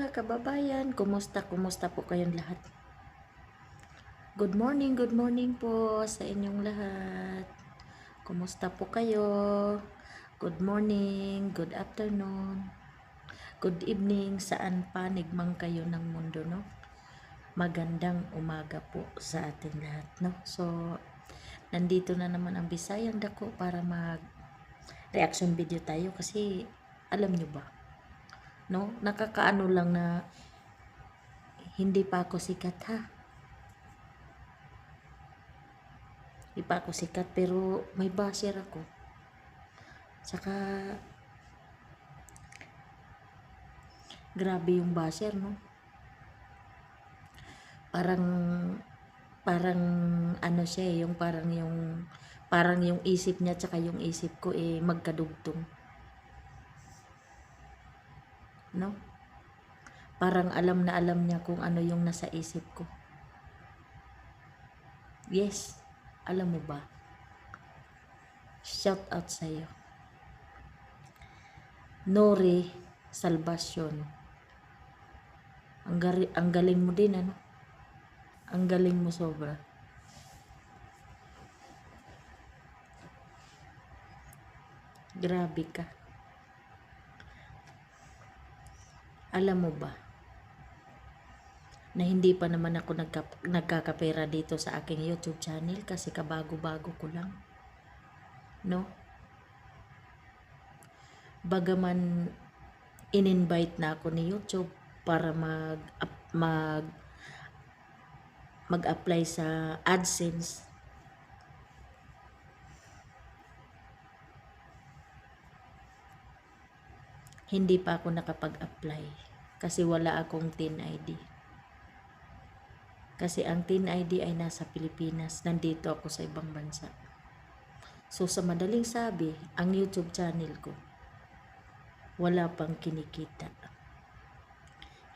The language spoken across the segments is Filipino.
mga kababayan, kumusta po kayong lahat? Good morning po sa inyong lahat. Kumusta po kayo? Good morning, good afternoon, good evening, saan panig man kayo ng mundo, no? Magandang umaga po sa ating lahat, no? So, nandito na naman ang Bisayang Dako para mag-reaction video tayo kasi alam nyo ba, no? Nakakaano lang na hindi pa ako sikat ha. Hindi pa ako sikat pero may basher ako. Saka grabe yung basher, no? Parang parang ano siya eh, yung parang yung isip niya tsaka yung isip ko eh magkadugtong, no? Parang alam na alam niya kung ano yung nasa isip ko. Yes, alam mo ba? Shout out sa'yo. Nori Salvacion. Ang galing mo din, ano? Ang galing mo sobra. Grabe ka. Alam mo ba na hindi pa naman ako nagkakapera dito sa aking YouTube channel kasi kabago-bago ko lang, no? Bagaman in-invite na ako ni YouTube para mag-apply sa AdSense, hindi pa ako nakapag-apply kasi wala akong TIN ID. Kasi ang TIN ID ay nasa Pilipinas, nandito ako sa ibang bansa. So sa madaling sabi, ang YouTube channel ko wala pang kinikita.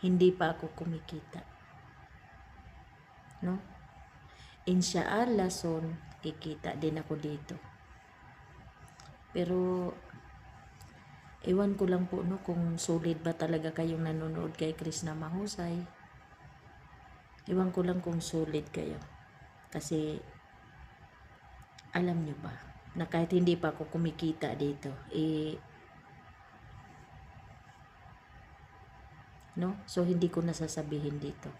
Hindi pa ako kumikita, no? Insyaallah soon kikita din ako dito. Pero ewan ko lang po, no, kung solid ba talaga kayong nanonood kay Krishna Mahusay. Ewan ko lang kung solid kayo. Kasi alam nyo ba na kahit hindi pa ako kumikita dito, no? So hindi ko nasasabihin dito.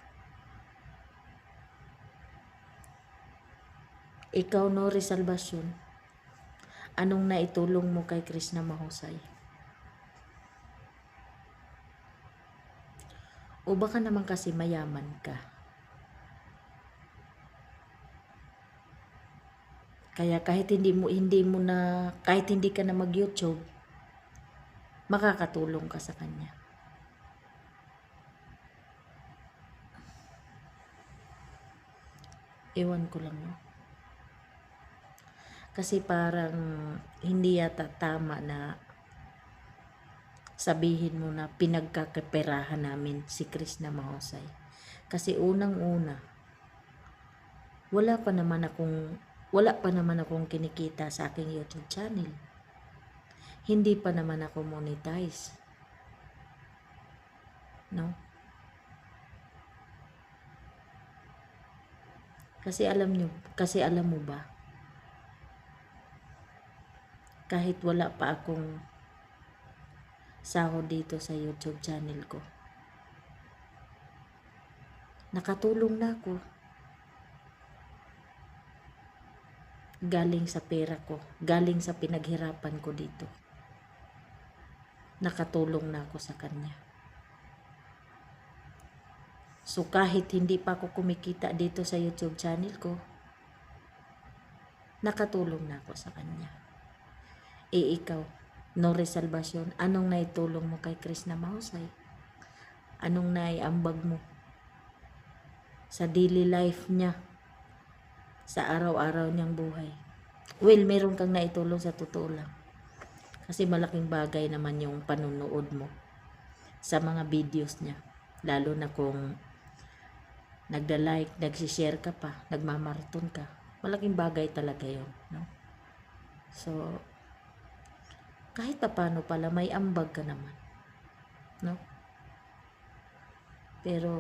Ikaw, Nori Salvacion, anong naitulong mo kay Krishna Mahusay? O baka naman kasi mayaman ka, kaya kahit hindi ka na mag-YouTube, makakatulong ka sa kanya. Ewan ko lang, no? Kasi parang hindi yata tama na sabihin mo na pinagkakaperahan namin si Krishna Mahusay. Kasi unang-una, wala pa naman akong kinikita sa aking YouTube channel. Hindi pa naman ako monetize, no? Kasi alam mo ba, kahit wala pa akong sahod dito sa YouTube channel ko, nakatulong na ako. Galing sa pera ko, galing sa pinaghirapan ko dito. Nakatulong na ako sa kanya. So kahit hindi pa ako kumikita dito sa YouTube channel ko, nakatulong na ako sa kanya. Ikaw, Nori Salvacion, anong naitulong mo kay Krishna Mahusay? Anong naiambag mo sa daily life niya, sa araw-araw niyang buhay? Well, meron kang naitulong sa totoo lang. Kasi malaking bagay naman yung panunood mo sa mga videos niya. Lalo na kung nagda-like, nagsishare ka pa, nagmamarathon ka. Malaking bagay talaga yun, no? So, kahit pa paano pala may ambag ka naman, no? Pero,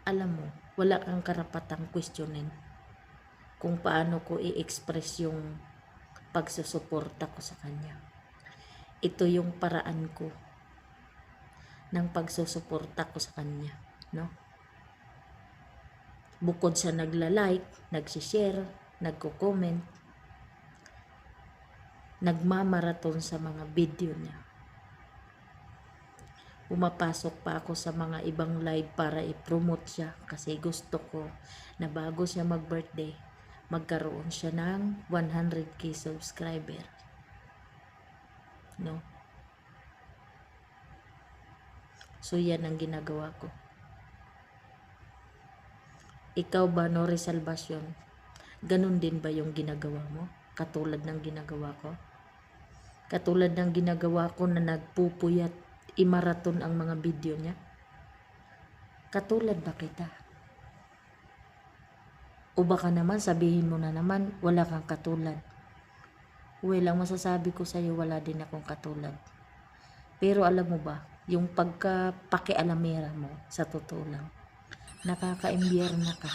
alam mo, wala kang karapatang questionin kung paano ko i-express yung pagsusuporta ko sa kanya. Ito yung paraan ko ng pagsusuporta ko sa kanya, no? Bukod sa nagla-like, nagsishare, nagko-comment, nagmamaraton sa mga video niya. Pumapasok pa ako sa mga ibang live para i-promote siya kasi gusto ko na bago siya mag-birthday, magkaroon siya ng 100k subscriber. No? So yan ang ginagawa ko. Ikaw ba, Nori Salvacion? Ganun din ba yung ginagawa mo? Katulad ng ginagawa ko? Katulad ng ginagawa ko na nagpupuyat imaraton ang mga video niya? Katulad ba kita? O baka naman sabihin mo na naman wala kang katulad. Well, ang masasabi ko sa'yo, wala din akong katulad. Pero alam mo ba, yung pagka-pakialamera mo, sa totoo lang, nakaka-imbierna ka.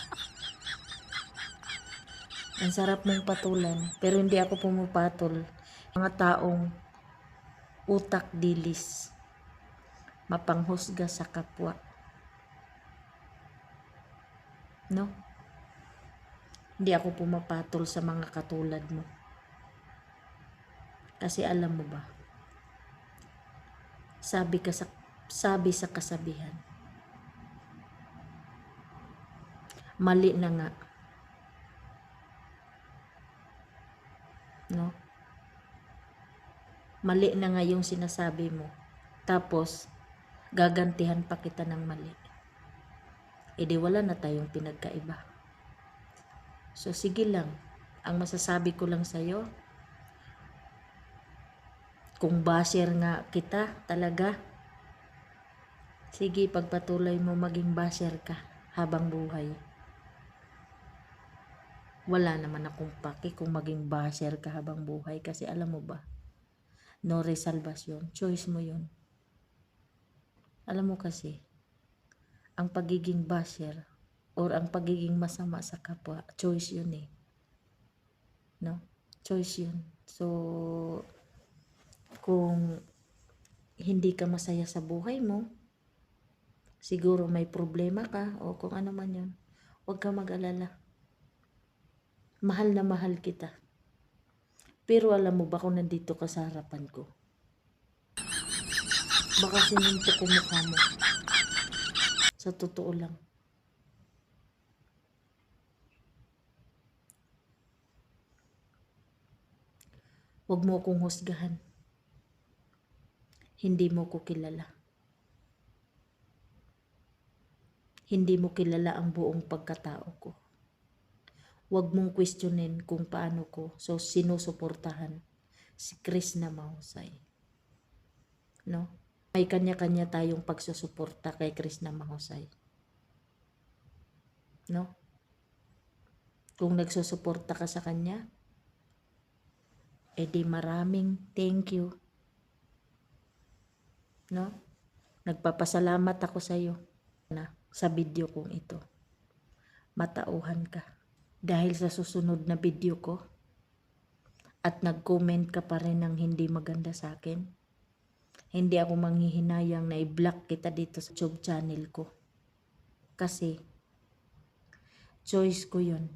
Ang sarap mong patulan, pero hindi ako pumupatol. Mga taong utak dilis, mapanghusga sa kapwa. No? Hindi ako pumapatol sa mga katulad mo. Kasi alam mo ba, sabi sa kasabihan, mali na nga. No? Mali na nga yung sinasabi mo. Tapos, gagantihan pa kita ng mali. E di wala na tayong pinagkaiba. So, sige lang. Ang masasabi ko lang sa'yo, kung basher nga kita talaga, sige, pagpatuloy mo maging basher ka habang buhay. Wala naman akong paki kung maging basher ka habang buhay kasi alam mo ba, Nori Salvacion, choice mo yun. Alam mo kasi, ang pagiging basher or ang pagiging masama sa kapwa, choice yun eh. No? Choice yun. So, kung hindi ka masaya sa buhay mo, siguro may problema ka o kung ano man yun, huwag ka mag-alala. Mahal na mahal kita. Pero alam mo ba kung nandito ka sa harapan ko? Baka sininto ko mukha mo. Sa totoo lang. Huwag mo akong husgahan. Hindi mo ko kilala. Hindi mo kilala ang buong pagkatao ko. Huwag mong questionin kung paano ko sinusuportahan si Chris na mahusay. No? May kanya-kanya tayong pagsusuporta kay Chris na mahusay. No? Kung nagsusuporta ka sa kanya, edi maraming thank you. No? Nagpapasalamat ako sa iyo na sa video kong ito. Matauhan ka. Dahil sa susunod na video ko at nag-comment ka pa rin ng hindi maganda sa akin, hindi ako manghihinayang na i-block kita dito sa YouTube channel ko. Kasi choice ko yun.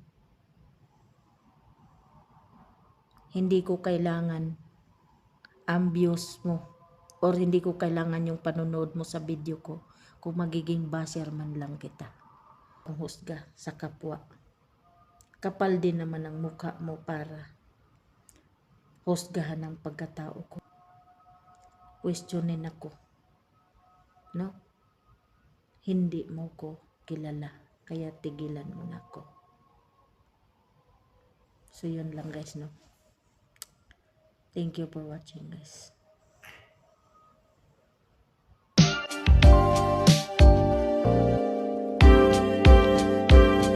Hindi ko kailangan ang views mo or hindi ko kailangan yung panonood mo sa video ko kung magiging basher man lang kita. Ang husga sa kapwa. Kapal din naman ang mukha mo para husgahan ang pagkatao ko. Questionin ako. No? Hindi mo ko kilala. Kaya tigilan mo na ako. So yun lang guys, no? Thank you for watching guys.